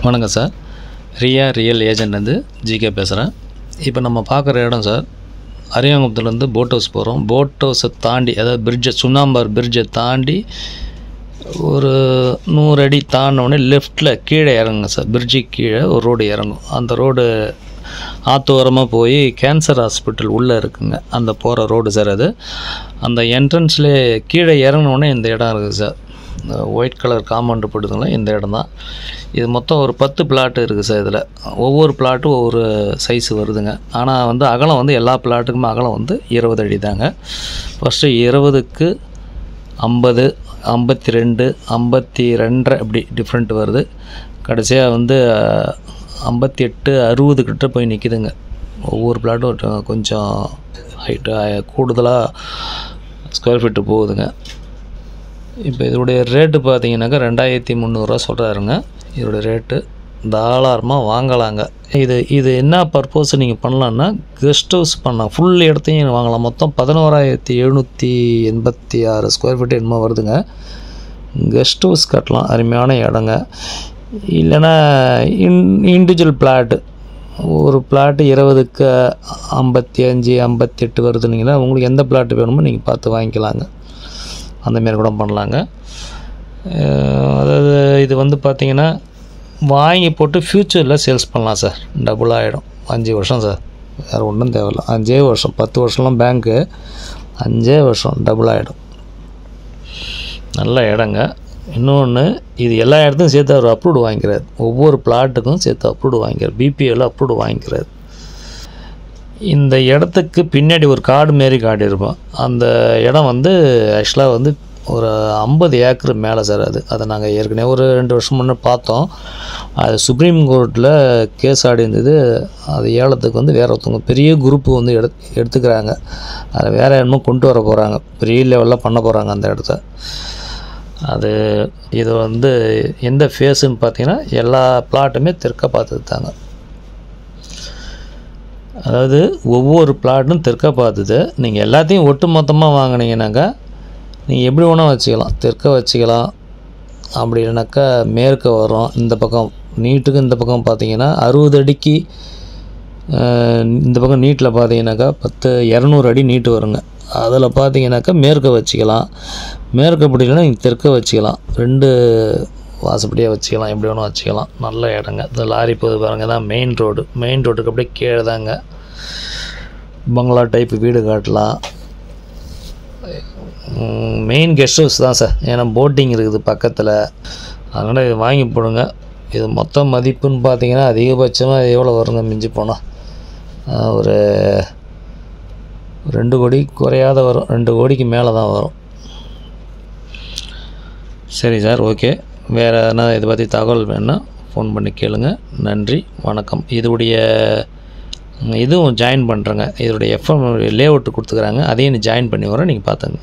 வணக்கம் sir. Real ஏஜென்ட்லேருந்து GK பேசுகிறேன். இப்போ நம்ம பார்க்குற இடம் சார், அரியாங்குப்பத்துலேருந்து போட் ஹவுஸ் போகிறோம். போட் ஹவுஸை தாண்டி, அதாவது பிரிட்ஜை, சுண்ணாம்பார் பிரிட்ஜை தாண்டி ஒரு 100 அடி தாண்டினோடனே லெஃப்ட்டில் கீழே இறங்குங்க சார். பிரிட்ஜுக்கு கீழே ஒரு ரோடு இறங்கும். அந்த ரோடு ஆத்தோரமாக போய் கேன்சர் ஹாஸ்பிட்டல் உள்ளே இருக்குங்க. அந்த போகிற ரோடு சார் அது. அந்த என்ட்ரன்ஸ்லேயே கீழே இறங்கினோடனே இந்த இடம் இருக்குது சார். ஒயிட் கலர் காம்பவுண்டு போட்டுதுங்களா, இந்த இடம் தான் இது. மொத்தம் ஒரு 10 பிளாட்டு இருக்குது சார். இதில் ஒவ்வொரு பிளாட்டும் ஒவ்வொரு சைஸு வருதுங்க. ஆனால் அகலம் எல்லா பிளாட்டுக்குமே அகலம் 20 அடி தாங்க. ஃபஸ்ட்டு 20க்கு 50, 52, 52 அப்படி டிஃப்ரெண்ட் வருது. கடைசியாக 58, 60 கிட்ட போய் நிற்கிதுங்க. ஒவ்வொரு பிளாட்டும் கொஞ்சம் ஹைட்டு கூடுதலாக ஸ்கொயர் ஃபீட்டு போகுதுங்க. இப்போ இதோடைய ரேட்டு பார்த்தீங்கன்னாக்கா 2300 சொல்கிறாருங்க. இதோடைய ரேட்டு தாராளமாக வாங்கலாங்க. இது என்ன பர்பஸ் நீங்கள் பண்ணலான்னா, கெஸ்ட் ஹவுஸ் பண்ணலாம். ஃபுல் இடத்தையும் வாங்கலாம். மொத்தம் 11,786 ஸ்கொயர் ஃபீட்டு என்னமோ வருதுங்க. கெஸ்ட் ஹவுஸ் கட்டலாம். அருமையான இடங்க. இல்லைன்னா இண்டிவிஜுவல் பிளாட்டு, ஒரு பிளாட்டு 20க்கு 55, 58 வருதுன்னீங்கன்னா உங்களுக்கு எந்த பிளாட்டு வேணுமோ நீங்கள் பார்த்து வாங்கிக்கலாங்க. அந்தமாரி கூட பண்ணலாங்க. அதாவது இது பார்த்திங்கன்னா வாங்கி போட்டு ஃப்யூச்சரில் சேல்ஸ் பண்ணலாம் சார். டபுள் ஆகிடும். 5 வருஷம் சார், வேறு ஒன்றும் தேவையில்லை. 5 வருஷம், 10 வருஷம்லாம் பேங்க்கு, 5 வருஷம் டபுள் ஆகிடும். நல்ல இடங்க. இன்னொன்று, இது எல்லா இடத்துக்கும் சேர்த்து அவர் அப்ரூவ்டு வாங்கிக்கிறார். ஒவ்வொரு பிளாட்டுக்கும் சேர்த்து அப்ரூவ்டு வாங்கிக்கிறார். பிபிஎல் அப்ரூவ்டு வாங்கிக்கிறார். இந்த இடத்துக்கு பின்னாடி ஒரு காடு மாரி காடு இருக்கும். அந்த இடம் ஆக்சுவலாக ஒரு 50 ஏக்கர் மேலே சார். அதை நாங்கள் ஏற்கனவே ஒரு 2 வருஷம் முன்னே பார்த்தோம். அது சுப்ரீம் கோர்ட்டில் கேஸ் ஆடி இருந்தது. அது ஏலத்துக்கு வேறு ஒருத்தவங்க பெரிய குரூப்பு எடுத்துக்கிறாங்க. அதை வேறு என்னமோ கொண்டு வர போகிறாங்க. பெரிய லெவலில் பண்ண போகிறாங்க அந்த இடத்த. இது எந்த ஃபேஸுன்னு பார்த்தீங்கன்னா எல்லா பிளாட்டுமே தெற்க பார்த்துட்டு தாங்க. அதாவது ஒவ்வொரு பிளாட்டும் தெற்க பார்த்துது. நீங்கள் எல்லாத்தையும் ஒட்டு மொத்தமாக வாங்கினீங்கன்னாக்கா நீங்கள் எப்படி வேணால் வச்சுக்கலாம். தெற்க வச்சுக்கலாம். அப்படி இல்லைனாக்கா மேற்க வரும். இந்த பக்கம் நீட்டுக்கு இந்த பக்கம் பார்த்தீங்கன்னா 60 அடிக்கு இந்த பக்கம் நீட்டில் பார்த்தீங்கன்னாக்கா 200 அடி நீட்டு வருங்க. அதில் பார்த்தீங்கன்னாக்கா மேற்க வச்சுக்கலாம். மேற்க அப்படி இல்லைன்னா நீங்கள் தெற்க வச்சுக்கலாம். 2 வாசப்படியாக வச்சுக்கலாம். எப்படி வேணும் வச்சுக்கலாம். நல்ல இடங்க. இந்த லாரி போது பாருங்கள், தான் மெயின் ரோடு. மெயின் ரோட்டுக்கு அப்படியே கீழே தாங்க பங்களா டைப்பு வீடு காட்டலாம். மெயின் கெஸ்ட் ஹவுஸ் தான் சார். ஏன்னா போட்டிங் இருக்குது பக்கத்தில். அதனால் இது வாங்கி போடுங்க. இது மொத்த மதிப்புன்னு பார்த்தீங்கன்னா அதிகபட்சமாக எவ்வளோ வருங்க? மிஞ்சி போனால் ஒரு 2 கோடி குறையாத வரும். 2 கோடிக்கு மேலே தான் வரும். சரி சார், ஓகே. வேறு எதனா இதை பற்றி தகவல் வேணுன்னா ஃபோன் பண்ணி கேளுங்க. நன்றி, வணக்கம். இதுவும் ஜாயின் பண்ணுறேங்க. இதோடைய எஃப்எம் லேஅவுட்டு கொடுத்துக்கிறாங்க. அதையும் ஜாயின் பண்ணி வரேன். நீங்கள் பார்த்துங்க.